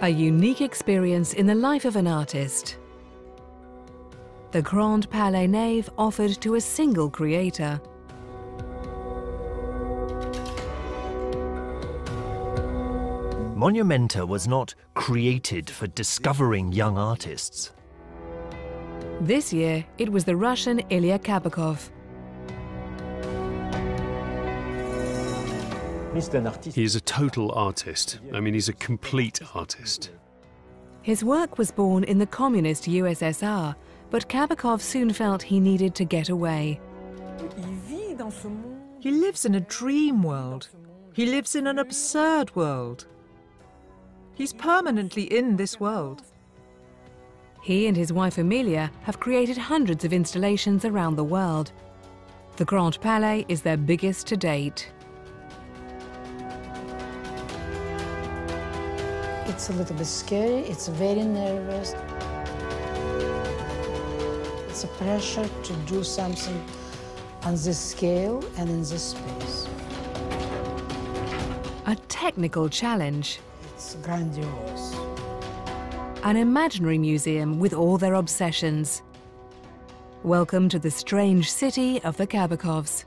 A unique experience in the life of an artist. The Grand Palais nave offered to a single creator. Monumenta was not created for discovering young artists. This year, it was the Russian Ilya Kabakov. He is a total artist. I mean, he's a complete artist. His work was born in the communist USSR, but Kabakov soon felt he needed to get away. He lives in a dream world. He lives in an absurd world. He's permanently in this world. He and his wife Amelia have created hundreds of installations around the world. The Grand Palais is their biggest to date. It's a little bit scary, it's very nervous. It's a pressure to do something on this scale and in this space. A technical challenge. It's grandiose. An imaginary museum with all their obsessions. Welcome to the strange city of the Kabakovs.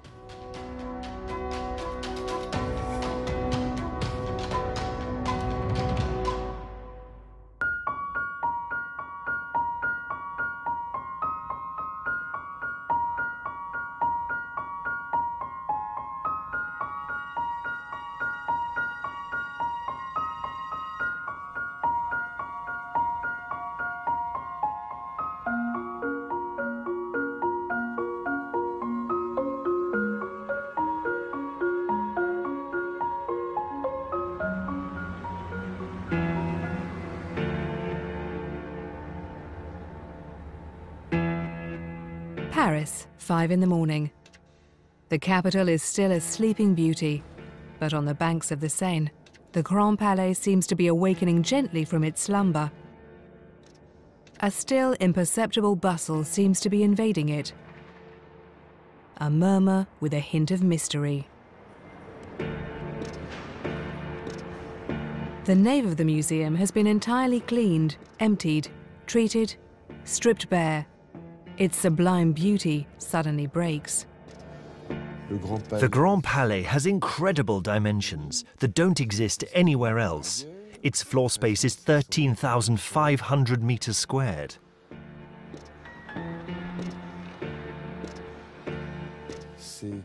Paris, 5 in the morning. The capital is still a sleeping beauty, but on the banks of the Seine, the Grand Palais seems to be awakening gently from its slumber. A still imperceptible bustle seems to be invading it. A murmur with a hint of mystery. The nave of the museum has been entirely cleaned, emptied, treated, stripped bare. Its sublime beauty suddenly breaks. The Grand Palais has incredible dimensions that don't exist anywhere else. Its floor space is 13,500 meters squared.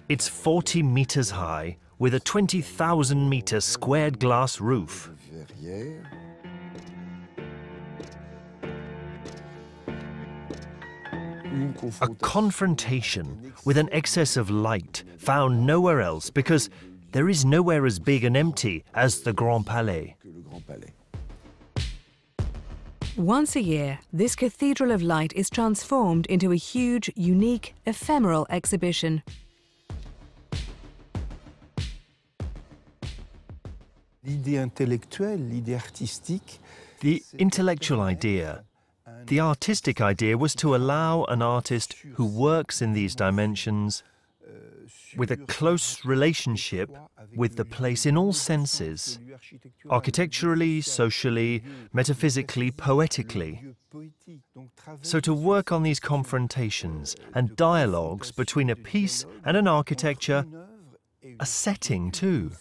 It's 40 meters high with a 20,000 meter squared glass roof. A confrontation with an excess of light found nowhere else because there is nowhere as big and empty as the Grand Palais. Once a year, this cathedral of light is transformed into a huge, unique, ephemeral exhibition. The intellectual idea, the artistic idea was to allow an artist who works in these dimensions with a close relationship with the place in all senses, architecturally, socially, metaphysically, poetically. So to work on these confrontations and dialogues between a piece and an architecture, a setting too.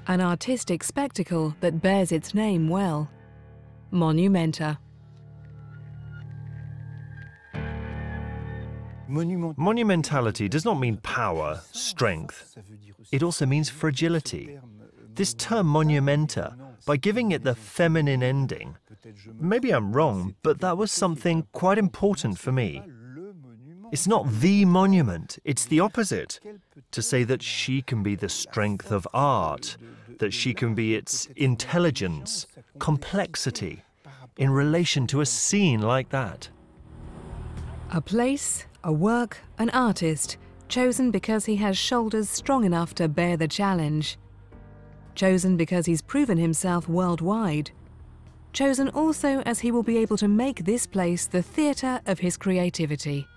An artistic spectacle that bears its name well. Monumenta. Monumentality does not mean power, strength. It also means fragility. This term monumenta, by giving it the feminine ending, maybe I'm wrong, but that was something quite important for me. It's not the monument, it's the opposite. To say that she can be the strength of art, that she can be its intelligence, complexity, in relation to a scene like that. A place, a work, an artist, chosen because he has shoulders strong enough to bear the challenge. Chosen because he's proven himself worldwide. Chosen also as he will be able to make this place the theatre of his creativity.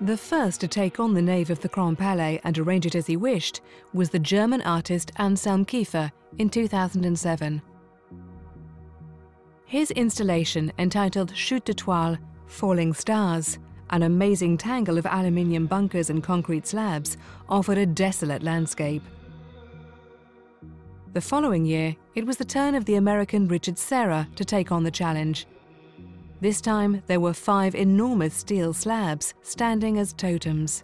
The first to take on the nave of the Grand Palais and arrange it as he wished was the German artist Anselm Kiefer in 2007. His installation, entitled Chute d'étoiles, Falling Stars, an amazing tangle of aluminium bunkers and concrete slabs, offered a desolate landscape. The following year, it was the turn of the American Richard Serra to take on the challenge. This time, there were 5 enormous steel slabs standing as totems.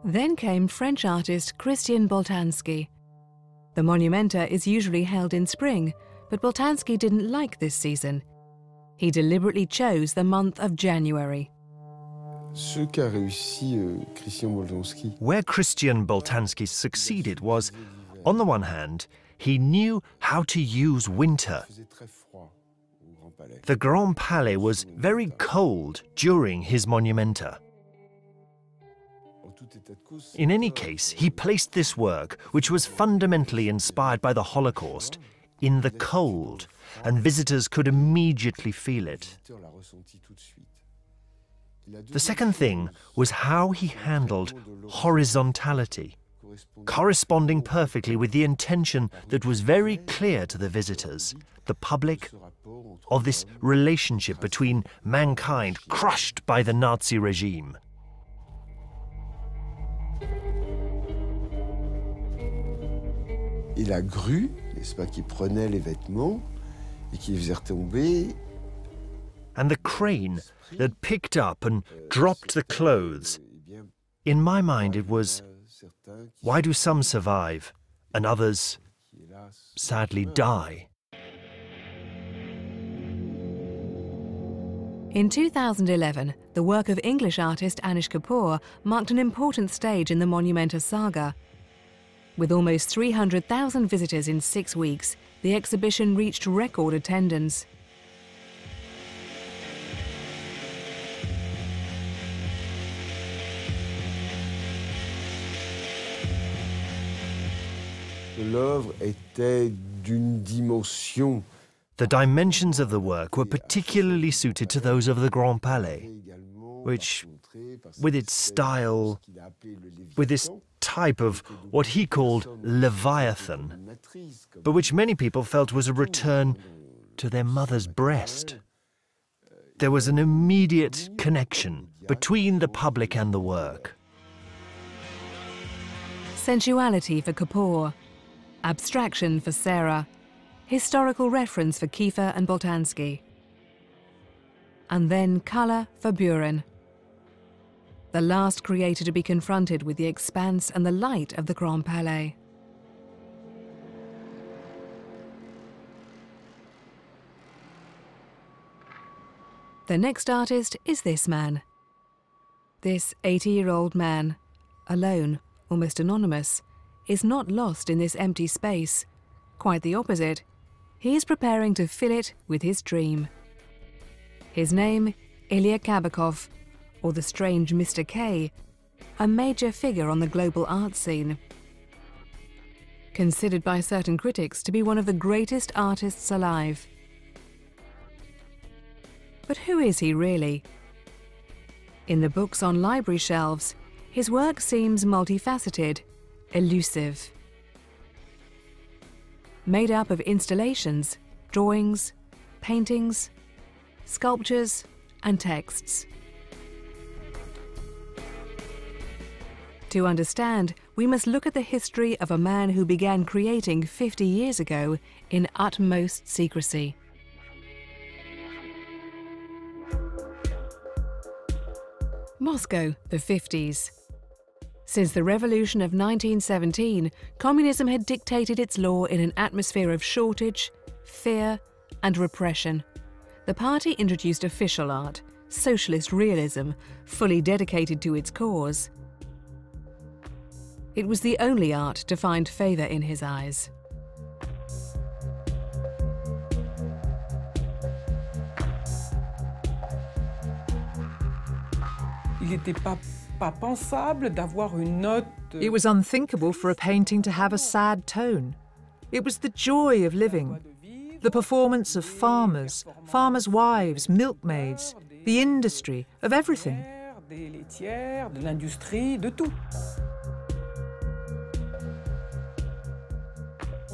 Then came French artist Christian Boltanski. The Monumenta is usually held in spring, but Boltanski didn't like this season. He deliberately chose the month of January. Where Christian Boltanski succeeded was, on the one hand, he knew how to use winter. The Grand Palais was very cold during his Monumenta. In any case, he placed this work, which was fundamentally inspired by the Holocaust, in the cold, and visitors could immediately feel it. The second thing was how he handled horizontality, corresponding perfectly with the intention that was very clear to the visitors, the public, of this relationship between mankind crushed by the Nazi regime. Et la grue, n'est-ce pas, qui prenait les vêtements et qui les faisait retomber. And the crane that picked up and dropped the clothes. In my mind, it was, why do some survive and others sadly die? In 2011, the work of English artist Anish Kapoor marked an important stage in the Monumenta saga. With almost 300,000 visitors in 6 weeks, the exhibition reached record attendance. L'œuvre était d'une dimension. The dimensions of the work were particularly suited to those of the Grand Palais, which, with its style, with this type of what he called Leviathan, but which many people felt was a return to their mother's breast. There was an immediate connection between the public and the work. Sensuality for Kapoor, abstraction for Serra, historical reference for Kiefer and Boltanski, and then colour for Buren, the last creator to be confronted with the expanse and the light of the Grand Palais. The next artist is this man. This 80-year-old man, alone, almost anonymous, is not lost in this empty space. Quite the opposite. He is preparing to fill it with his dream. His name, Ilya Kabakov, or the strange Mr. K, a major figure on the global art scene. Considered by certain critics to be one of the greatest artists alive. But who is he really? In the books on library shelves, his work seems multifaceted, elusive. Made up of installations, drawings, paintings, sculptures, and texts. To understand, we must look at the history of a man who began creating 50 years ago in utmost secrecy. Moscow, the 50s. Since the revolution of 1917, communism had dictated its law in an atmosphere of shortage, fear, and repression. The party introduced official art, socialist realism, fully dedicated to its cause. It was the only art to find favour in his eyes. It was unthinkable for a painting to have a sad tone. It was the joy of living. the performance of farmers, farmers' wives, milkmaids, the industry, of everything. Des laitières, de l'industrie, de tout.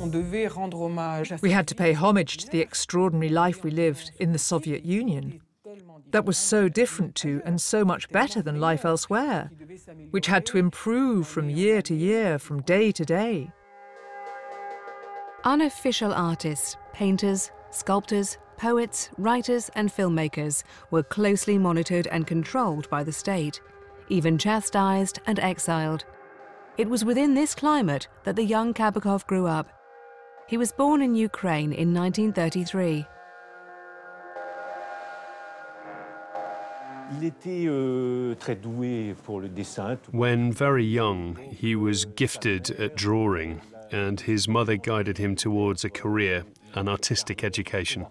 On devait rendre hommage à We had to pay homage to the extraordinary life we lived in the Soviet Union. That was so different to and so much better than life elsewhere, which had to improve from year to year, from day to day. Unofficial artists, painters, sculptors, poets, writers and filmmakers were closely monitored and controlled by the state, even chastised and exiled. It was within this climate that the young Kabakov grew up. He was born in Ukraine in 1933. When very young, he was gifted at drawing, and his mother guided him towards a career, an artistic education.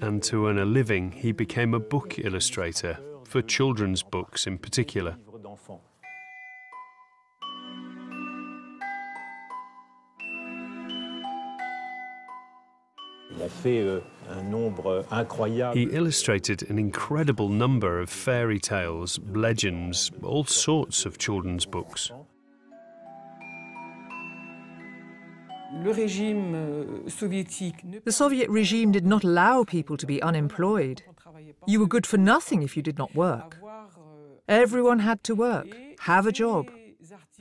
And to earn a living, he became a book illustrator, for children's books in particular. He illustrated an incredible number of fairy tales, legends, all sorts of children's books. The Soviet regime did not allow people to be unemployed. You were good for nothing if you did not work. Everyone had to work, have a job.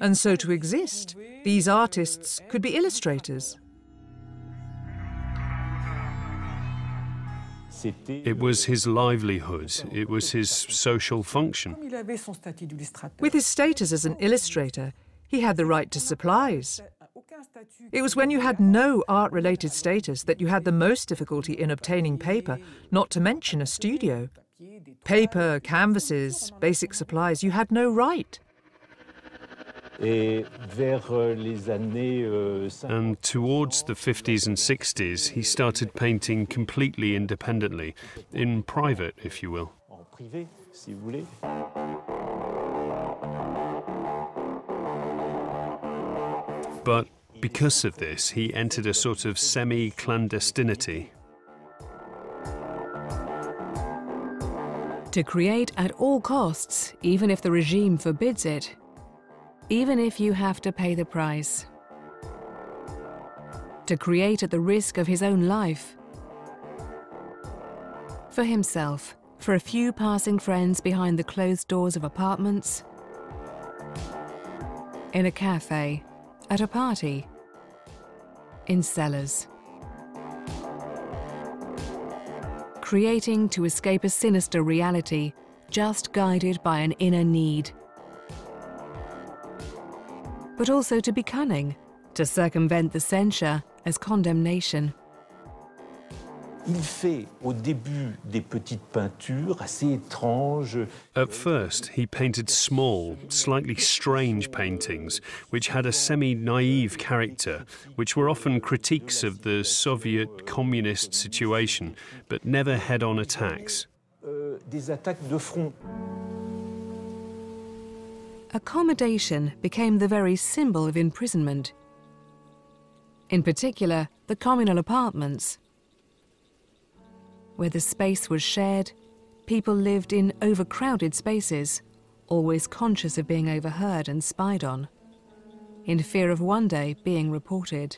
And so to exist, these artists could be illustrators. It was his livelihood, it was his social function. With his status as an illustrator, he had the right to supplies. It was when you had no art-related status that you had the most difficulty in obtaining paper, not to mention a studio. Paper, canvases, basic supplies, you had no right. And towards the 50s and 60s, he started painting completely independently, in private, if you will. But because of this, he entered a sort of semi-clandestinity. To create at all costs, even if the regime forbids it, even if you have to pay the price. To create at the risk of his own life. For himself, for a few passing friends behind the closed doors of apartments, in a cafe, at a party, in cellars. Creating to escape a sinister reality, just guided by an inner need. But also to be cunning, to circumvent the censure as condemnation. At first, he painted small, slightly strange paintings, which had a semi-naive character, which were often critiques of the Soviet communist situation, but never head-on attacks. Accommodation became the very symbol of imprisonment. In particular, the communal apartments, where the space was shared, people lived in overcrowded spaces, always conscious of being overheard and spied on, in fear of one day being reported.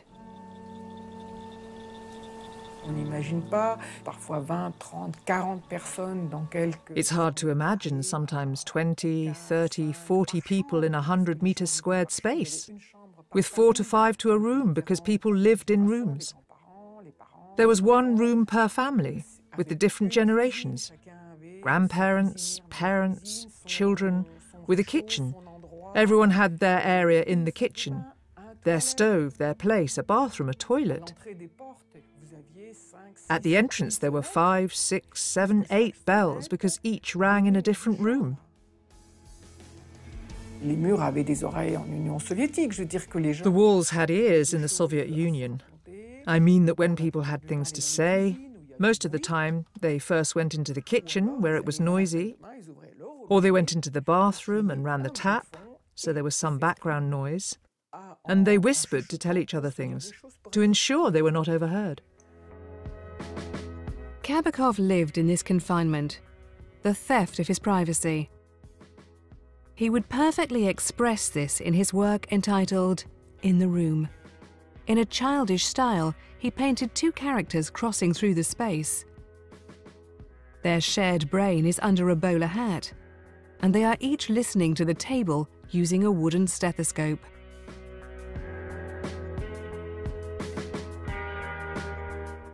It's hard to imagine sometimes 20, 30, 40 people in a 100 meters squared space, with 4 to 5 to a room because people lived in rooms. There was one room per family, with the different generations, grandparents, parents, children, with a kitchen. Everyone had their area in the kitchen, their stove, their place, a bathroom, a toilet. At the entrance there were 5, 6, 7, 8 bells because each rang in a different room. The walls had ears in the Soviet Union. I mean that when people had things to say, most of the time they first went into the kitchen where it was noisy, Or they went into the bathroom and ran the tap, so there was some background noise. And they whispered to tell each other things, to ensure they were not overheard. Kabakov lived in this confinement, the theft of his privacy. He would perfectly express this in his work entitled In the Room. In a childish style, he painted two characters crossing through the space. Their shared brain is under a bowler hat, and they are each listening to the table using a wooden stethoscope.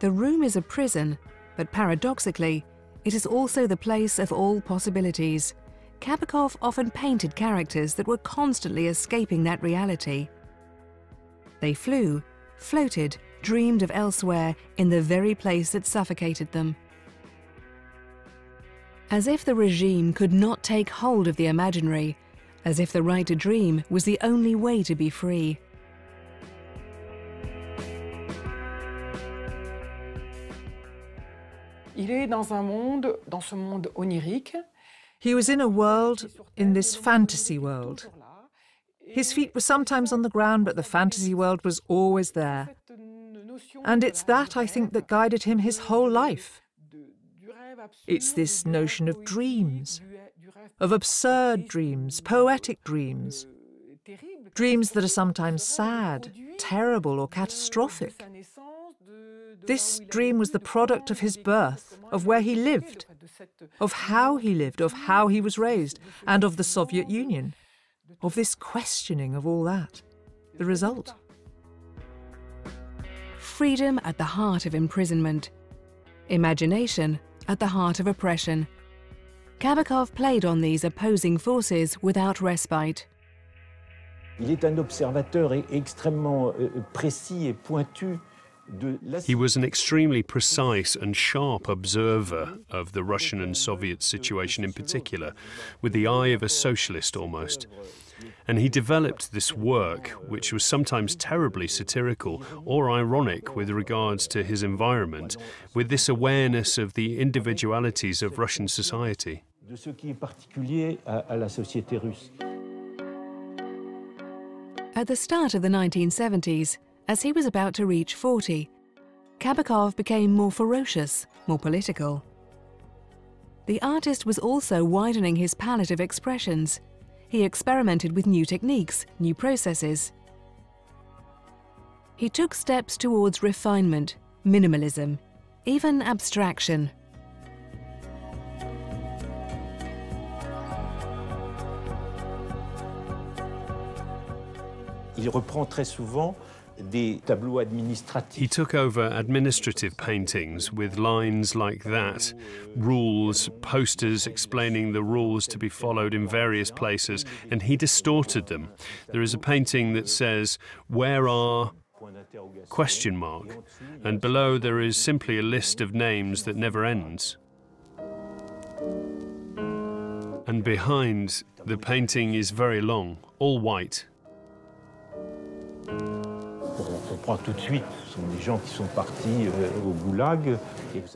The room is a prison, but paradoxically, it is also the place of all possibilities. Kabakov often painted characters that were constantly escaping that reality. They flew, floated, dreamed of elsewhere in the very place that suffocated them. As if the regime could not take hold of the imaginary, as if the right to dream was the only way to be free. Il est dans ce monde onirique. He was in a world, in this fantasy world. His feet were sometimes on the ground, but the fantasy world was always there. And it's that, I think, that guided him his whole life. It's this notion of dreams, of absurd dreams, poetic dreams, dreams that are sometimes sad, terrible, or catastrophic. This dream was the product of his birth, of where he lived, of how he was raised, and of the Soviet Union, of this questioning of all that, the result. Freedom at the heart of imprisonment. Imagination at the heart of oppression. Kabakov played on these opposing forces without respite. Il est un observateur extrêmement précis et pointu. He was an extremely precise and sharp observer of the Russian and Soviet situation in particular, with the eye of a socialist almost. And he developed this work, which was sometimes terribly satirical or ironic with regards to his environment, with this awareness of the individualities of Russian society. De ce qui est particulier à la société russe. At the start of the 1970s, as he was about to reach 40, Kabakov became more ferocious, more political. The artist was also widening his palette of expressions. He experimented with new techniques, new processes. He took steps towards refinement, minimalism, even abstraction. Il reprend très souvent des tableaux administratifs. He took over administrative paintings with lines like that, rules, posters explaining the rules to be followed in various places, and he distorted them. There is a painting that says, "Where are?" ? And below there is simply a list of names that never ends. And behind, the painting is very long, all white. On comprend tout de suite, ce sont des gens qui sont partis au Gulag.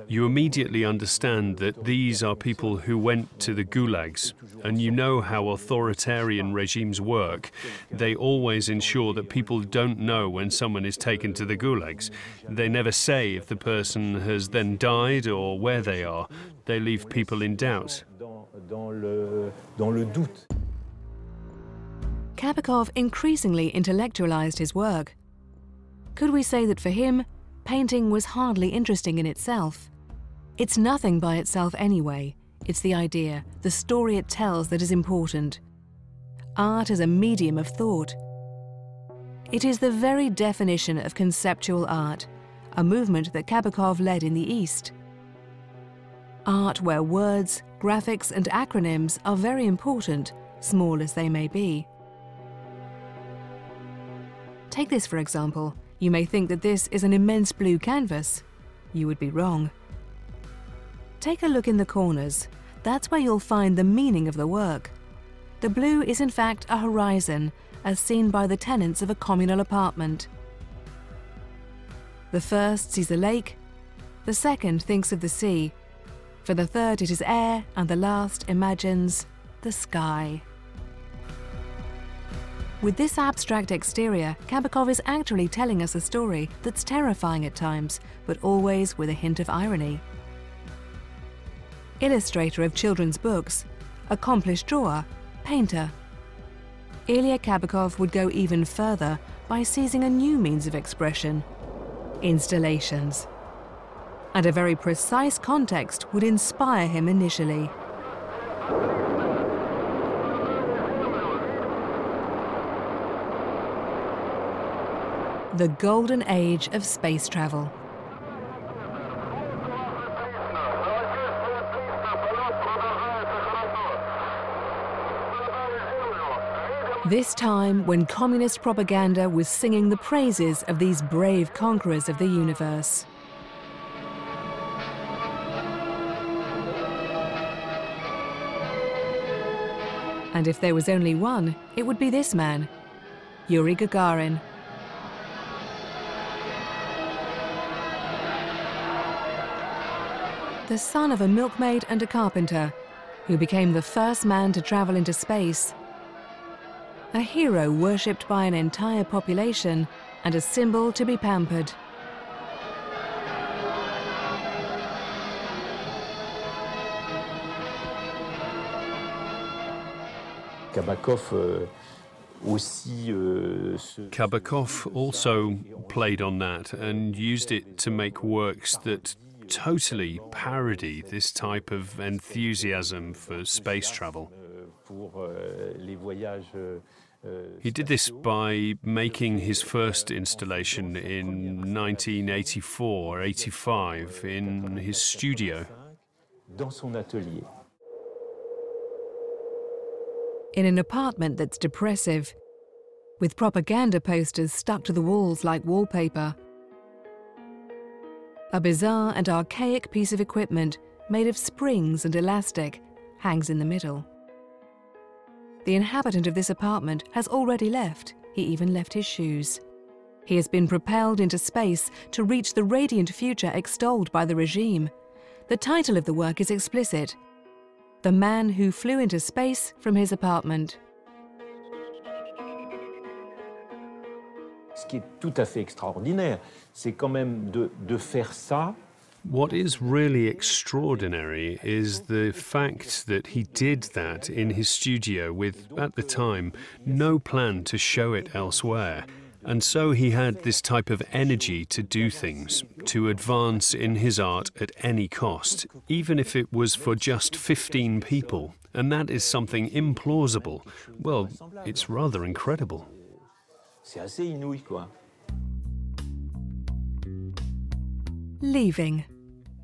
You immediately understand that these are people who went to the gulags, and you know how authoritarian regimes work. They always ensure that people don't know when someone is taken to the gulags. They never say if the person has then died or where they are. They leave people in doubt. Dans le doute. Kabakov increasingly intellectualized his work. Could we say that for him, painting was hardly interesting in itself? It's nothing by itself anyway. It's the idea, the story it tells that is important. Art as a medium of thought. It is the very definition of conceptual art, a movement that Kabakov led in the East. Art where words, graphics and acronyms are very important, small as they may be. Take this for example. You may think that this is an immense blue canvas. You would be wrong. Take a look in the corners. That's where you'll find the meaning of the work. The blue is in fact a horizon, as seen by the tenants of a communal apartment. The first sees a lake, the second thinks of the sea, for the third it is air, and the last imagines the sky. With this abstract exterior, Kabakov is actually telling us a story that's terrifying at times, but always with a hint of irony. Illustrator of children's books, accomplished drawer, painter. Ilya Kabakov would go even further by seizing a new means of expression: installations. And a very precise context would inspire him initially. The golden age of space travel. This time when communist propaganda was singing the praises of these brave conquerors of the universe. And if there was only one, it would be this man, Yuri Gagarin. The son of a milkmaid and a carpenter, who became the first man to travel into space. A hero worshipped by an entire population and a symbol to be pampered. Kabakov also played on that and used it to make works that totally parody this type of enthusiasm for space travel. He did this by making his first installation in 1984-85 in his studio. In an apartment that's depressive, with propaganda posters stuck to the walls like wallpaper. A bizarre and archaic piece of equipment made of springs and elastic hangs in the middle. The inhabitant of this apartment has already left. He even left his shoes. He has been propelled into space to reach the radiant future extolled by the regime. The title of the work is explicit: The Man Who Flew into Space from His Apartment. Ce qui est tout à fait extraordinaire, c'est quand même de faire ça. What is really extraordinary is the fact that he did that in his studio with, at the time, no plan to show it elsewhere. And so he had this type of energy to do things, to advance in his art at any cost, even if it was for just 15 people. And that is something implausible. Well, it's rather incredible. C'est assez inouï, quoi. Leaving.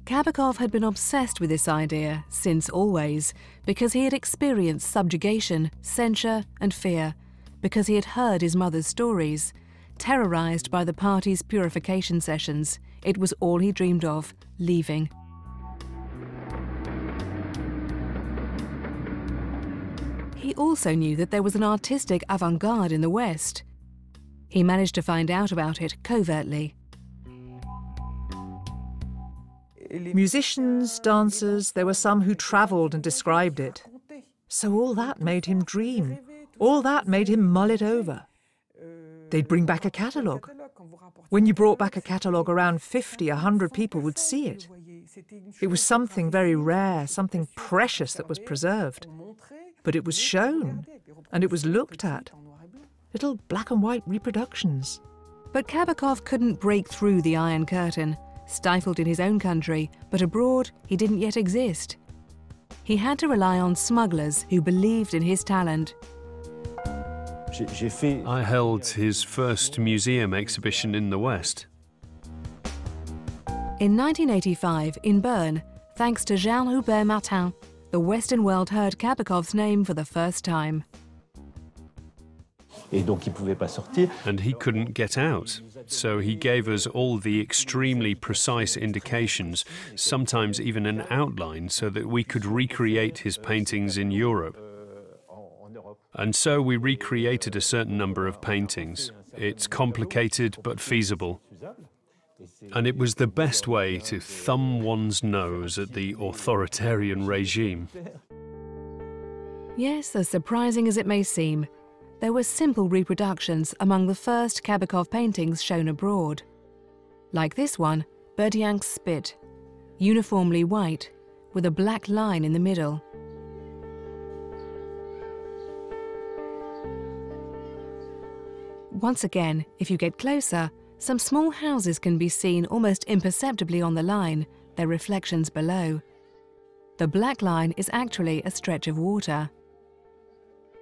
Kabakov had been obsessed with this idea since always, because he had experienced subjugation, censure and fear, because he had heard his mother's stories. Terrorized by the party's purification sessions, it was all he dreamed of, leaving. He also knew that there was an artistic avant-garde in the West. He managed to find out about it covertly. Musicians, dancers, there were some who travelled and described it. So all that made him dream. All that made him mull it over. They'd bring back a catalogue. When you brought back a catalogue, around 50, 100 people would see it. It was something very rare, something precious that was preserved. But it was shown, and it was looked at. Little black and white reproductions. But Kabakov couldn't break through the Iron Curtain. Stifled in his own country, but abroad he didn't yet exist. He had to rely on smugglers who believed in his talent. I held his first museum exhibition in the West. In 1985, in Bern, thanks to Jean-Hubert Martin, the Western world heard Kabakov's name for the first time. And he couldn't get out, so he gave us all the extremely precise indications, sometimes even an outline, so that we could recreate his paintings in Europe. And so we recreated a certain number of paintings. It's complicated but feasible. And it was the best way to thumb one's nose at the authoritarian regime. Yes, as surprising as it may seem, there were simple reproductions among the first Kabakov paintings shown abroad. Like this one, Berdiank's Spit, uniformly white, with a black line in the middle. Once again, if you get closer, some small houses can be seen almost imperceptibly on the line, their reflections below. The black line is actually a stretch of water.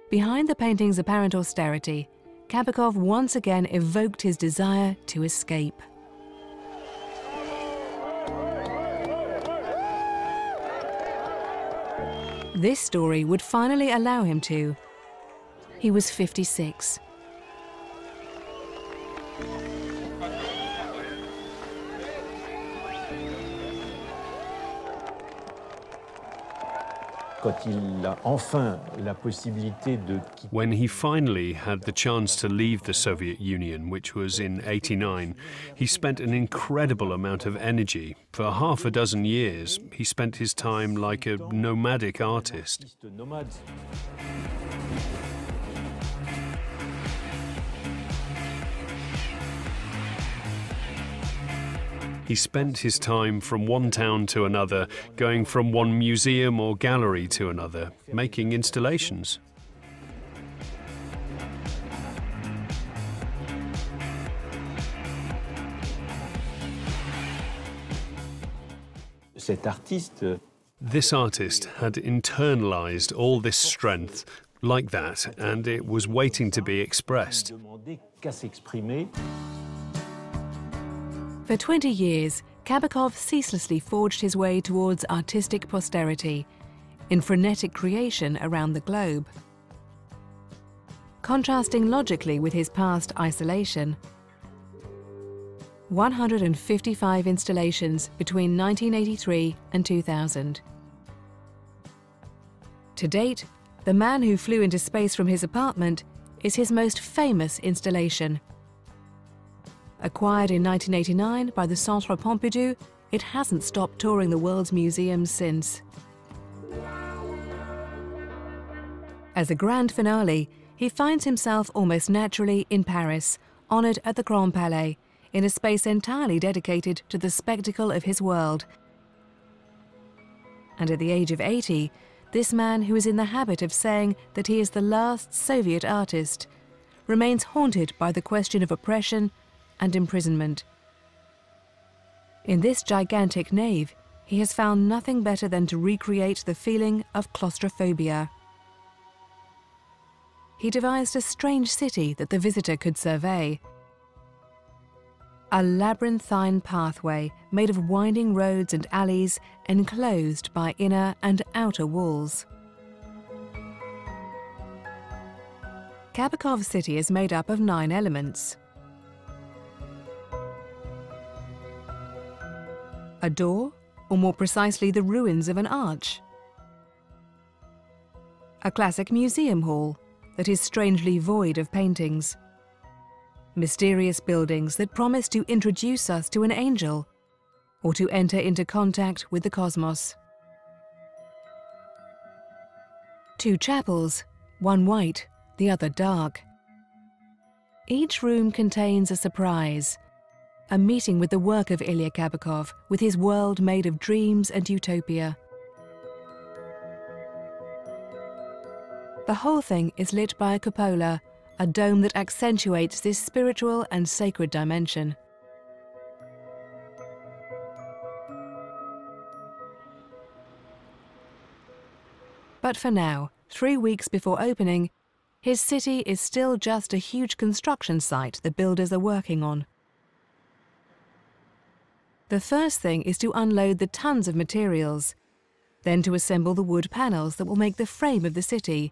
Behind the painting's apparent austerity, Kabakov once again evoked his desire to escape. This story would finally allow him to. He was 56. When he finally had the chance to leave the Soviet Union, which was in '89, he spent an incredible amount of energy. For half a dozen years, he spent his time like a nomadic artist. He spent his time from one town to another, going from one museum or gallery to another, making installations. This artist had internalized all this strength like that, and it was waiting to be expressed. For 20 years, Kabakov ceaselessly forged his way towards artistic posterity, in frenetic creation around the globe. Contrasting logically with his past isolation, 155 installations between 1983 and 2000. To date, The Man Who Flew into Space from His Apartment is his most famous installation. Acquired in 1989 by the Centre Pompidou, it hasn't stopped touring the world's museums since. As a grand finale, he finds himself almost naturally in Paris, honoured at the Grand Palais, in a space entirely dedicated to the spectacle of his world. And at the age of 80, this man, who is in the habit of saying that he is the last Soviet artist, remains haunted by the question of oppression and imprisonment. In this gigantic nave, he has found nothing better than to recreate the feeling of claustrophobia. He devised a strange city that the visitor could survey. A labyrinthine pathway made of winding roads and alleys enclosed by inner and outer walls. Kabakov city is made up of 9 elements. A door, or more precisely the ruins of an arch. A classic museum hall that is strangely void of paintings. Mysterious buildings that promise to introduce us to an angel or to enter into contact with the cosmos. 2 chapels, one white, the other dark. Each room contains a surprise, a meeting with the work of Ilya Kabakov, with his world made of dreams and utopia. The whole thing is lit by a cupola, a dome that accentuates this spiritual and sacred dimension. But for now, 3 weeks before opening, his city is still just a huge construction site the builders are working on. The first thing is to unload the tons of materials, then to assemble the wood panels that will make the frame of the city,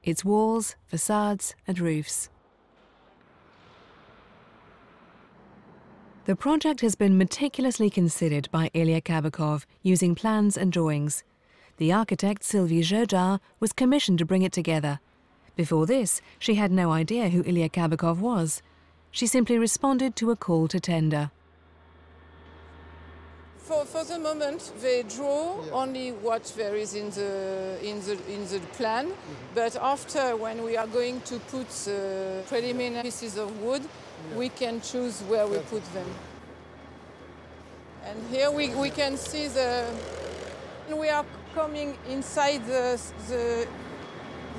its walls, facades and roofs. The project has been meticulously considered by Ilya Kabakov using plans and drawings. The architect Sylvie Jodard was commissioned to bring it together. Before this, she had no idea who Ilya Kabakov was. She simply responded to a call to tender. For the moment, they draw only what there is in the plan. But after, when we are going to put preliminary pieces of wood, we can choose where we put them. And here we can see we are coming inside the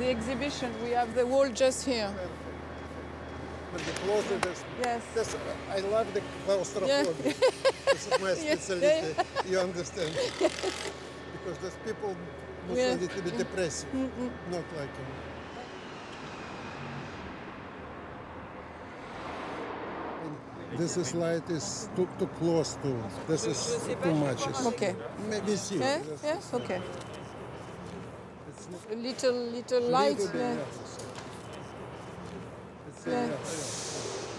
exhibition. We have the wall just here. But the closer yes. I love the claustrophobia. This is my specialty. You understand? Because those people must a little bit depressive, not like him. This light is too close to. This is too much. Okay. Maybe see. Yes. Okay. A little light.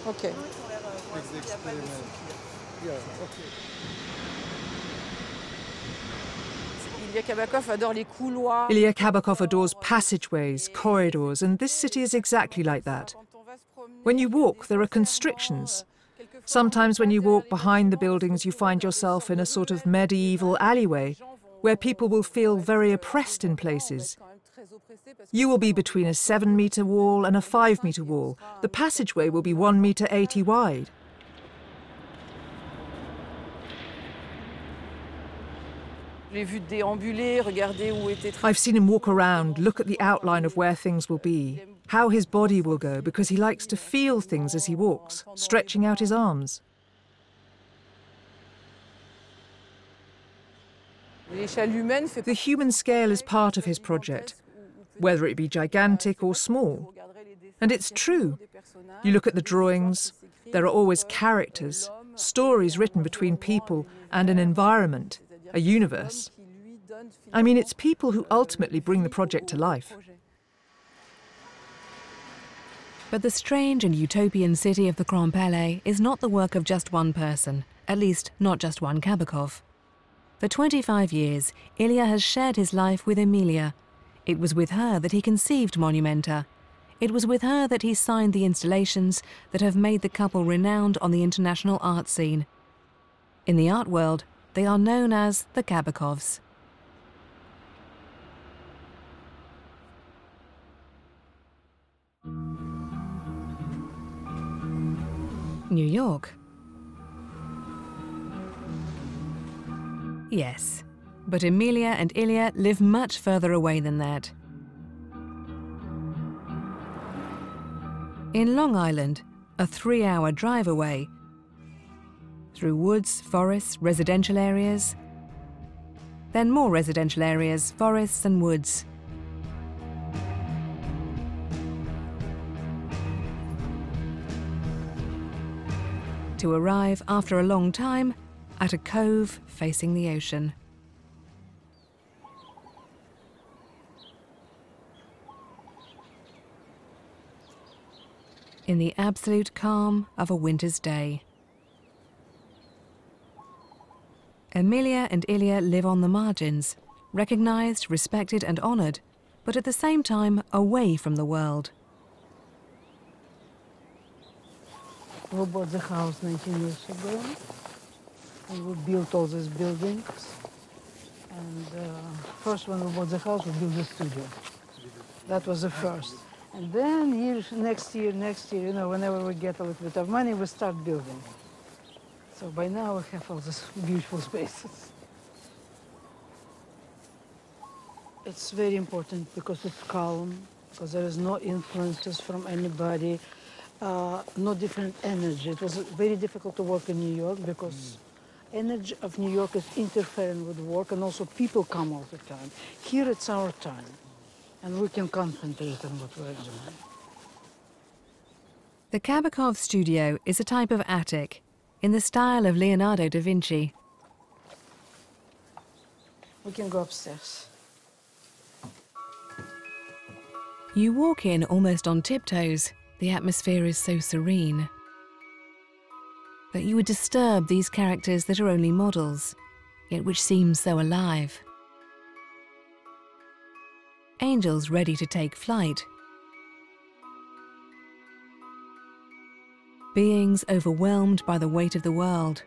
Okay. Ilya Kabakov adores passageways, corridors, and this city is exactly like that. When you walk, there are constrictions. Sometimes when you walk behind the buildings, you find yourself in a sort of medieval alleyway where people will feel very oppressed in places. You will be between a 7-meter wall and a 5-meter wall. The passageway will be 1.80 meters wide. I've seen him walk around, look at the outline of where things will be, how his body will go, because he likes to feel things as he walks, stretching out his arms. The human scale is part of his project, whether it be gigantic or small. And it's true. You look at the drawings, there are always characters, stories written between people and an environment, a universe. I mean, it's people who ultimately bring the project to life. But the strange and utopian city of the Grand Palais is not the work of just one person, at least not just one Kabakov. For 25 years, Ilya has shared his life with Emilia. It was with her that he conceived Monumenta. It was with her that he signed the installations that have made the couple renowned on the international art scene. In the art world, they are known as the Kabakovs. New York. Yes, but Emilia and Ilya live much further away than that. In Long Island, a 3-hour drive away, through woods, forests, residential areas, then more residential areas, forests and woods. To arrive, after a long time, at a cove facing the ocean. In the absolute calm of a winter's day. Emilia and Ilya live on the margins, recognized, respected and honored, but at the same time away from the world. We bought the house 19 years ago, and we built all these buildings. And first when we bought the house, we built the studio. That was the first. And then next year, you know, whenever we get a little bit of money, we start building. So by now we have all these beautiful spaces. It's very important because it's calm, because there is no influences from anybody, no different energy. It was very difficult to work in New York because energy of New York is interfering with work, and also people come all the time. Here it's our time, and we can concentrate on what we're doing. The Kabakov studio is a type of attic in the style of Leonardo da Vinci. We can go upstairs. You walk in almost on tiptoes. The atmosphere is so serene. But you would disturb these characters that are only models, yet which seem so alive. Angels ready to take flight. Beings overwhelmed by the weight of the world.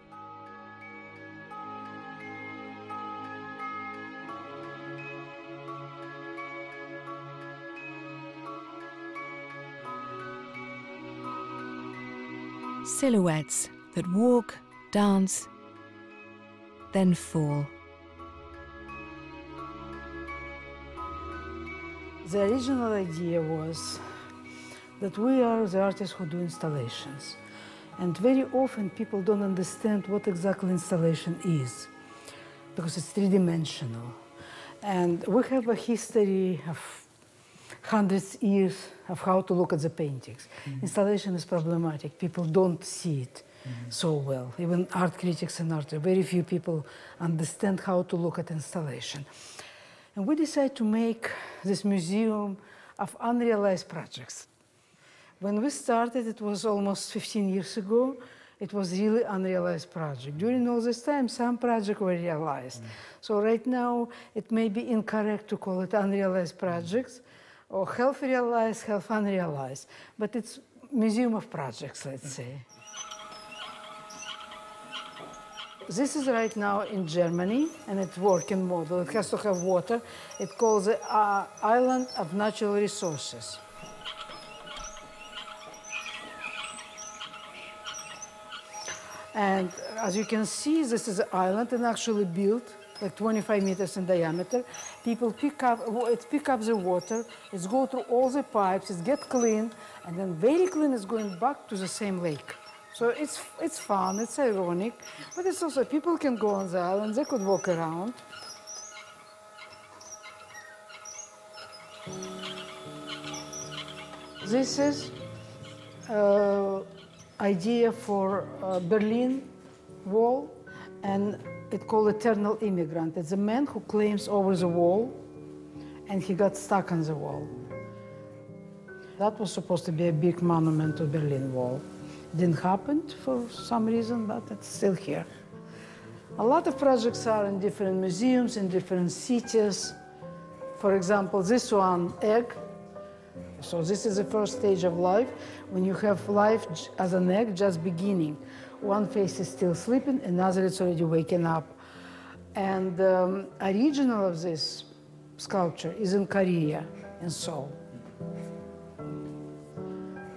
Silhouettes that walk, dance, then fall. The original idea was that we are the artists who do installations. And very often people don't understand what exactly installation is, because it's three-dimensional. And we have a history of hundreds of years of how to look at the paintings. Installation is problematic. People don't see it so well. Even art critics and artists, very few people understand how to look at installation. And we decided to make this museum of unrealized projects. When we started, it was almost 15 years ago. It was really unrealized project. During all this time, some projects were realized. So right now, it may be incorrect to call it unrealized projects, or half realized, half unrealized. But it's museum of projects, let's say. This is right now in Germany, and it's working model. It has to have water. It's called the Island of Natural Resources. And as you can see, this is an island and actually built like 25 meters in diameter. People pick up the water, it's go through all the pipes, it gets clean, and then very clean is going back to the same lake. So it's fun, it's ironic, but it's also, people can go on the island, they could walk around. This is idea for Berlin Wall, and it's called Eternal Immigrant. It's a man who climbs over the wall, and he got stuck on the wall. That was supposed to be a big monument to Berlin Wall. Didn't happen for some reason, but it's still here. A lot of projects are in different museums, in different cities. For example, this one, egg. So this is the first stage of life, when you have life as an egg just beginning. One face is still sleeping, another is already waking up. And the original of this sculpture is in Korea, in Seoul.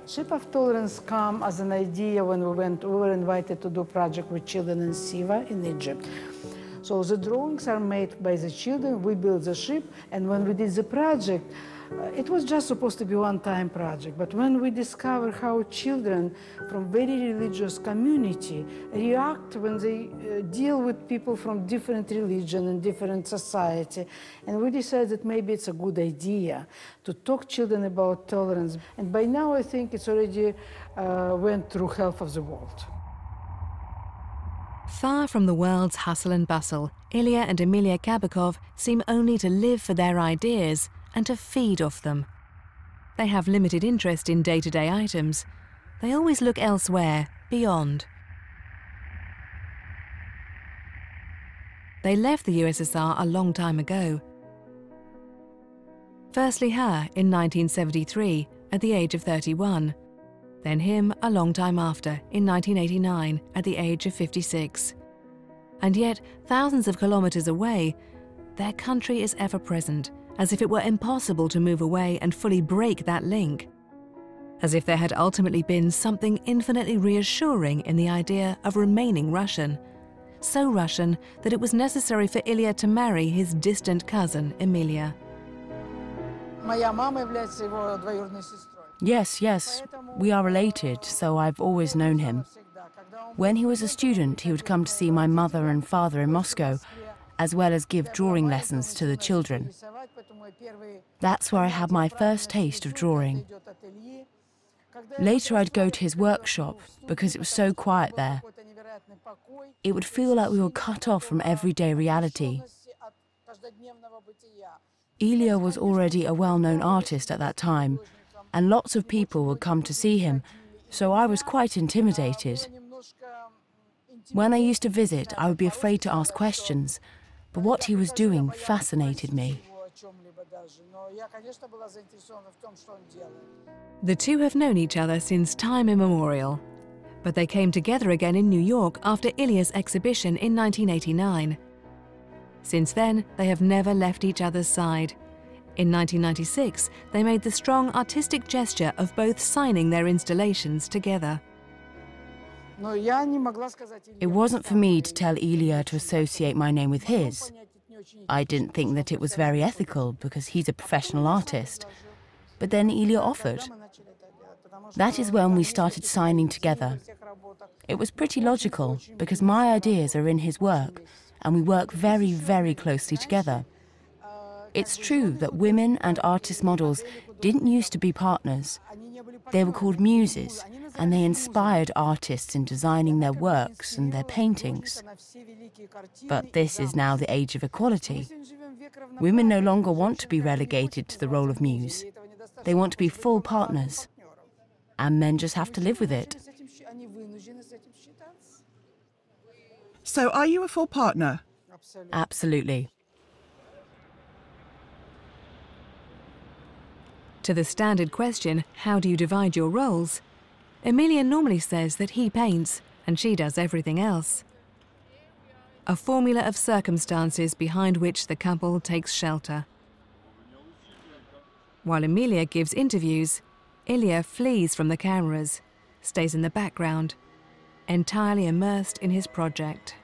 Ship of Tolerance came as an idea when we were invited to do a project with children in Siva in Egypt. So the drawings are made by the children, we built the ship, and when we did the project, it was just supposed to be a one-time project, but when we discovered how children from very religious community react when they deal with people from different religion and different society, and we decided that maybe it's a good idea to talk children about tolerance. And by now, I think it's already went through half of the world. Far from the world's hustle and bustle, Ilya and Emilia Kabakov seem only to live for their ideas and to feed off them. They have limited interest in day-to-day items. They always look elsewhere, beyond. They left the USSR a long time ago. Firstly her in 1973, at the age of 31. Then him a long time after, in 1989, at the age of 56. And yet, thousands of kilometers away, their country is ever present, as if it were impossible to move away and fully break that link. As if there had ultimately been something infinitely reassuring in the idea of remaining Russian. So Russian that it was necessary for Ilya to marry his distant cousin, Emilia. Yes, we are related, so I've always known him. When he was a student, he would come to see my mother and father in Moscow, as well as give drawing lessons to the children. That's where I had my first taste of drawing. Later I'd go to his workshop because it was so quiet there. It would feel like we were cut off from everyday reality. Ilya was already a well-known artist at that time, and lots of people would come to see him, so I was quite intimidated. When I used to visit, I would be afraid to ask questions, but what he was doing fascinated me. The two have known each other since time immemorial, but they came together again in New York after Ilya's exhibition in 1989. Since then, they have never left each other's side. In 1996, they made the strong artistic gesture of both signing their installations together. It wasn't for me to tell Ilya to associate my name with his. I didn't think that it was very ethical because he's a professional artist. But then Ilya offered. That is when we started signing together. It was pretty logical because my ideas are in his work and we work very, very closely together. It's true that women and artist models didn't used to be partners. They were called muses, and they inspired artists in designing their works and their paintings. But this is now the age of equality. Women no longer want to be relegated to the role of muse. They want to be full partners. And men just have to live with it. So are you a full partner? Absolutely. To the standard question, how do you divide your roles? Emilia normally says that he paints and she does everything else. A formula of circumstances behind which the couple takes shelter. While Emilia gives interviews, Ilya flees from the cameras, stays in the background, entirely immersed in his project.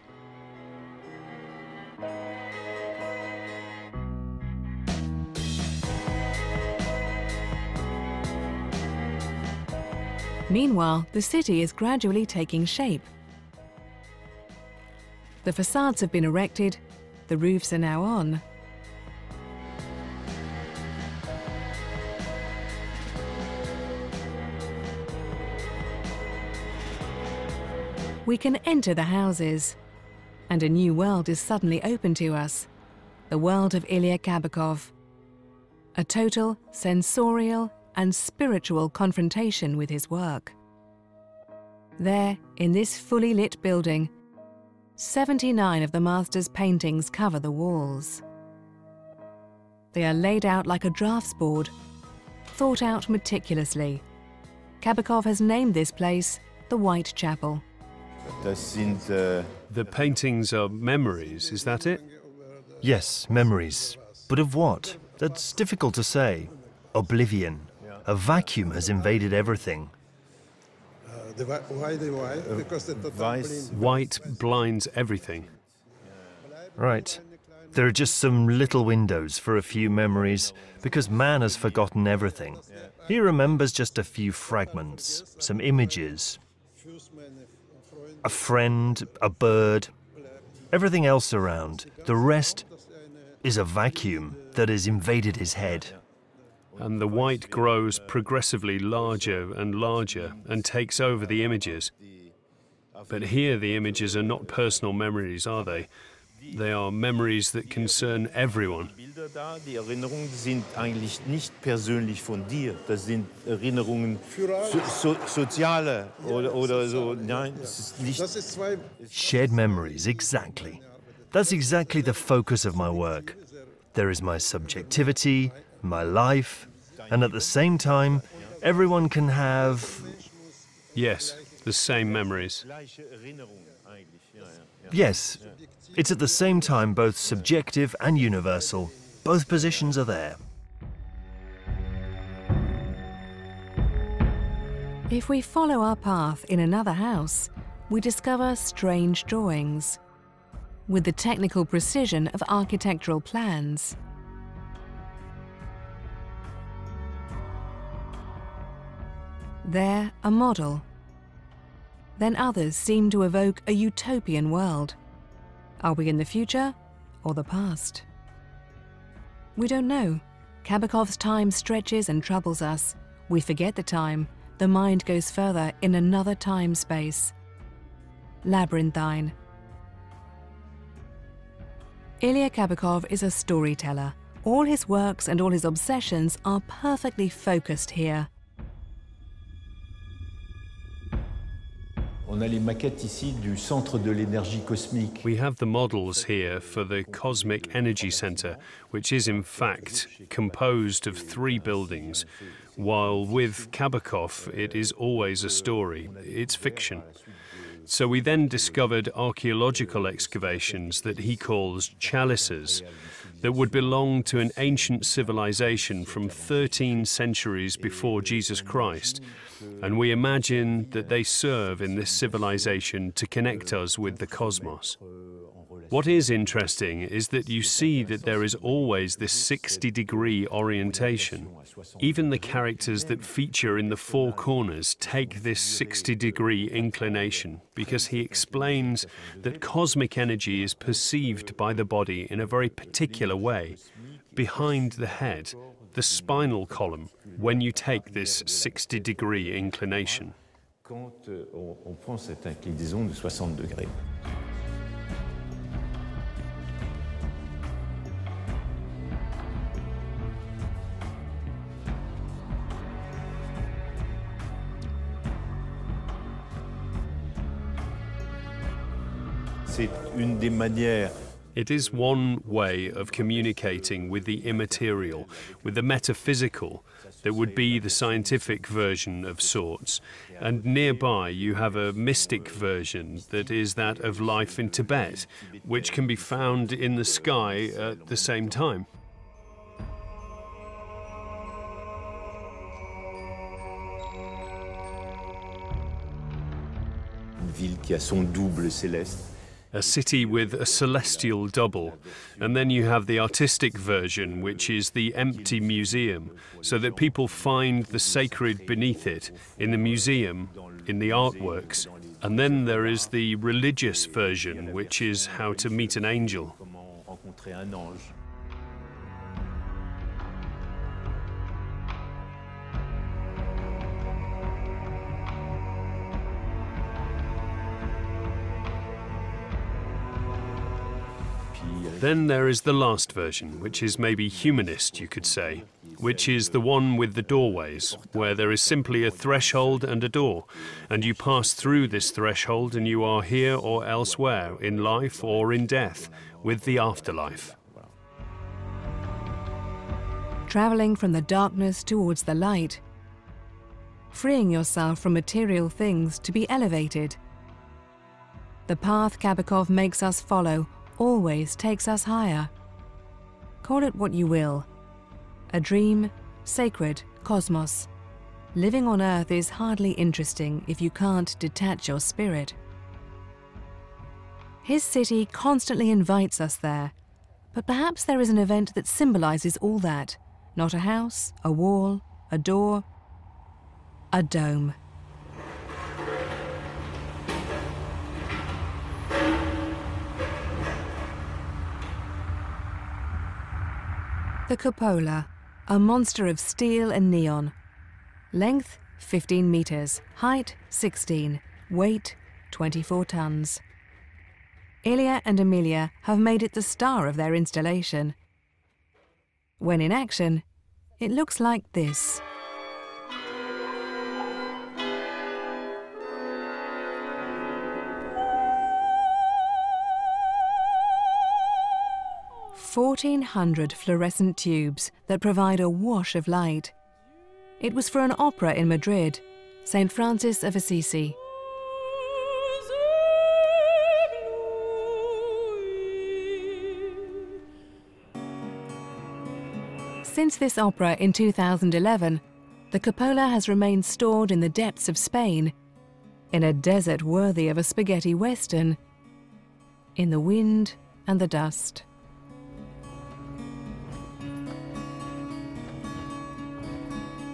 Meanwhile, the city is gradually taking shape. The facades have been erected, the roofs are now on. We can enter the houses, and a new world is suddenly open to us, the world of Ilya Kabakov. A total, sensorial, and spiritual confrontation with his work. There, in this fully lit building, 79 of the master's paintings cover the walls. They are laid out like a draftsboard, thought out meticulously. Kabakov has named this place the White Chapel. The paintings are memories, is that it? Yes, memories. But of what? That's difficult to say. Oblivion. A vacuum has invaded everything. White blinds everything. Right. There are just some little windows for a few memories, because man has forgotten everything. He remembers just a few fragments, some images. A friend, a bird, everything else around. The rest is a vacuum that has invaded his head. And the white grows progressively larger and takes over the images. But here the images are not personal memories, are they? They are memories that concern everyone. Die Erinnerungen sind eigentlich nicht persönlich von dir. Das sind Erinnerungen soziale oder so. Nein, das ist nicht. Shared memories, exactly. That's exactly the focus of my work. There is my subjectivity, my life, and at the same time, everyone can have... Yes, the same memories. Yes, it's at the same time both subjective and universal. Both positions are there. If we follow our path in another house, we discover strange drawings, with the technical precision of architectural plans. There, a model. Then others seem to evoke a utopian world. Are we in the future or the past? We don't know. Kabakov's time stretches and troubles us. We forget the time. The mind goes further in another time-space. Labyrinthine. Ilya Kabakov is a storyteller. All his works and all his obsessions are perfectly focused here. On a les maquettes ici du centre de l'énergie cosmique. We have the models here for the Cosmic Energy Center, which is in fact composed of 3 buildings, while with Kabakov it is always a story, it's fiction. So we then discovered archaeological excavations that he calls chalices. that would belong to an ancient civilization from 13 centuries before Jesus Christ, and we imagine that they serve in this civilization to connect us with the cosmos. What is interesting is that you see that there is always this 60-degree orientation. Even the characters that feature in the four corners take this 60-degree inclination, because he explains that cosmic energy is perceived by the body in a very particular way, behind the head, the spinal column, when you take this 60-degree inclination. Quand on prend cette inclinaison de 60 degrés. C'est une des manières. It is one way of communicating with the immaterial, with the metaphysical, that would be the scientific version of sorts. And nearby you have a mystic version that is that of life in Tibet, which can be found in the sky at the same time. Une ville qui a son double céleste. A city with a celestial double, and then you have the artistic version, which is the empty museum, so that people find the sacred beneath it, in the museum, in the artworks. And then there is the religious version, which is how to meet an angel. Then there is the last version, which is maybe humanist, you could say, which is the one with the doorways, where there is simply a threshold and a door, and you pass through this threshold and you are here or elsewhere, in life or in death, with the afterlife. Travelling from the darkness towards the light, freeing yourself from material things to be elevated. The path Kabakov makes us follow always takes us higher. Call it what you will. A dream, sacred, cosmos. Living on Earth is hardly interesting if you can't detach your spirit. His city constantly invites us there, but perhaps there is an event that symbolizes all that. Not a house, a wall, a door, a dome. The cupola, a monster of steel and neon. Length 15 meters, height 16, weight 24 tons. Ilya and Emilia have made it the star of their installation. When in action, it looks like this. "1,400 fluorescent tubes that provide a wash of light. It was for an opera in Madrid, St. Francis of Assisi. Since this opera in 2011, the cupola has remained stored in the depths of Spain, in a desert worthy of a spaghetti western, in the wind and the dust.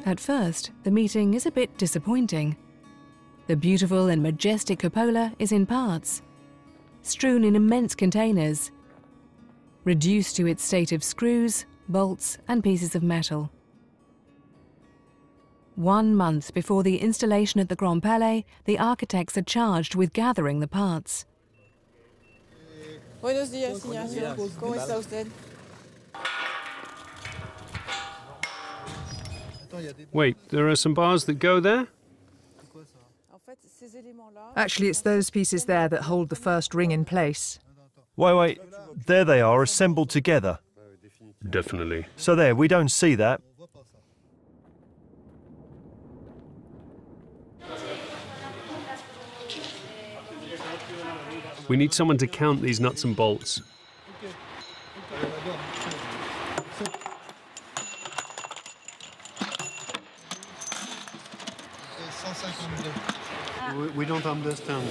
At first, the meeting is a bit disappointing. The beautiful and majestic cupola is in parts, strewn in immense containers, reduced to its state of screws, bolts and pieces of metal. 1 month before the installation at the Grand Palais, the architects are charged with gathering the parts. Buenos días, Ignacio. ¿Cómo está usted? Wait, there are some bars that go there? Actually, it's those pieces there that hold the first ring in place. Wait, there they are, assembled together. Definitely. So there, we don't see that. We need someone to count these nuts and bolts. We don't understand.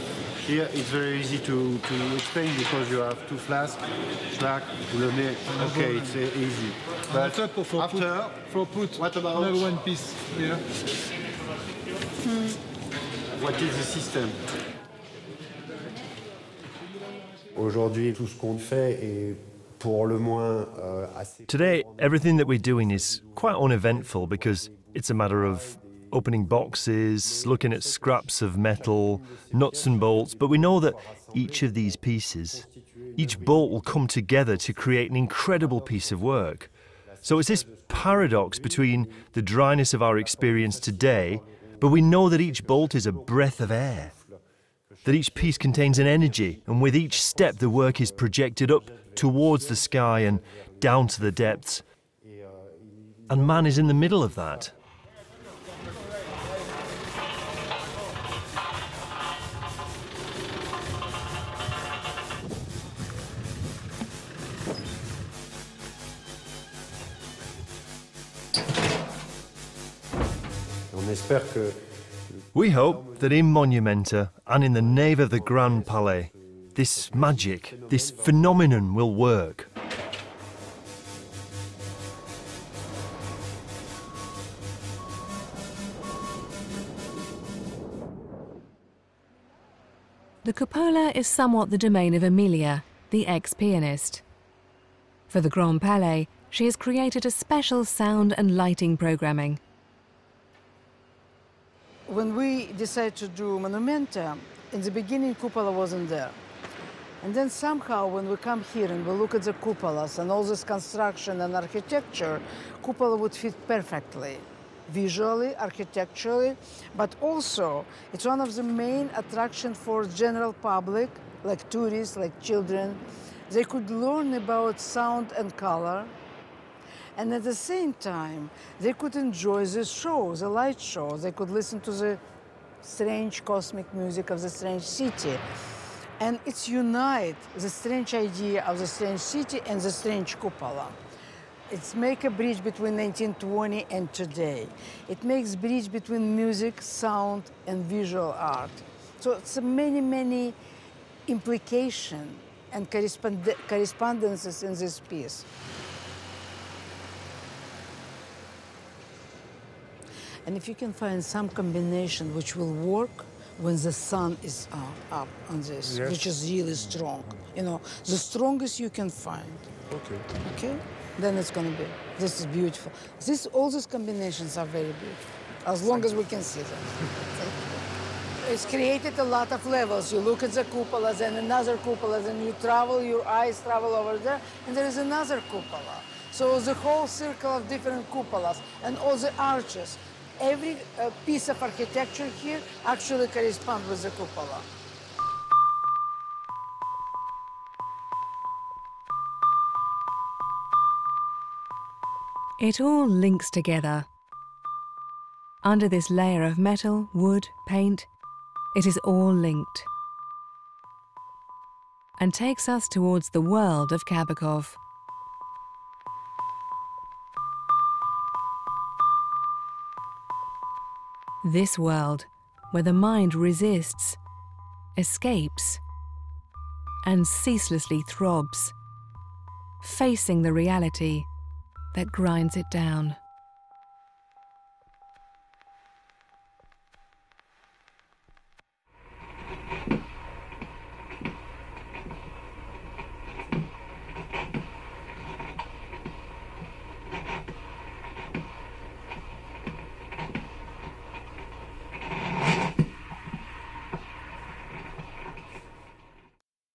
Here it's very easy to explain because you have two flasks, slack, le nez. Okay, it's easy. But after, what about another one piece here? What is the system? Aujourd'hui, tout ce qu'on fait est pour le moins assez... Today, everything that we're doing is quite uneventful because it's a matter of opening boxes, looking at scraps of metal, nuts and bolts, but we know that each of these pieces, each bolt will come together to create an incredible piece of work. So it's this paradox between the dryness of our experience today, but we know that each bolt is a breath of air, that each piece contains an energy, and with each step the work is projected up towards the sky and down to the depths. And man is in the middle of that. We hope that in Monumenta and in the nave of the Grand Palais, this magic, this phenomenon will work. The cupola is somewhat the domain of Emilia, the ex-pianist. For the Grand Palais, she has created a special sound and lighting programming. When we decided to do Monumenta, in the beginning cupola wasn't there. And then somehow when we come here and we look at the cupolas and all this construction and architecture, cupola would fit perfectly. Visually, architecturally, but also it's one of the main attractions for general public, like tourists, like children. They could learn about sound and color. And at the same time, they could enjoy the show, the light show. They could listen to the strange cosmic music of the strange city. And it's unite the strange idea of the strange city and the strange cupola. It's make a bridge between 1920 and today. It makes bridge between music, sound, and visual art. So it's many, many implications and correspondences in this piece. And if you can find some combination which will work when the sun is up on this, yes, which is really strong, you know, the strongest you can find. Okay. Okay? Then it's going to be, this is beautiful. All these combinations are very beautiful, as long as we can see them. It's created a lot of levels. You look at the cupolas and another cupola, then you travel, your eyes travel over there, and there is another cupola. So the whole circle of different cupolas and all the arches. Every piece of architecture here actually corresponds with the cupola. It all links together. Under this layer of metal, wood, paint, it is all linked and takes us towards the world of Kabakov. This world where the mind resists, escapes, and ceaselessly throbs, facing the reality that grinds it down.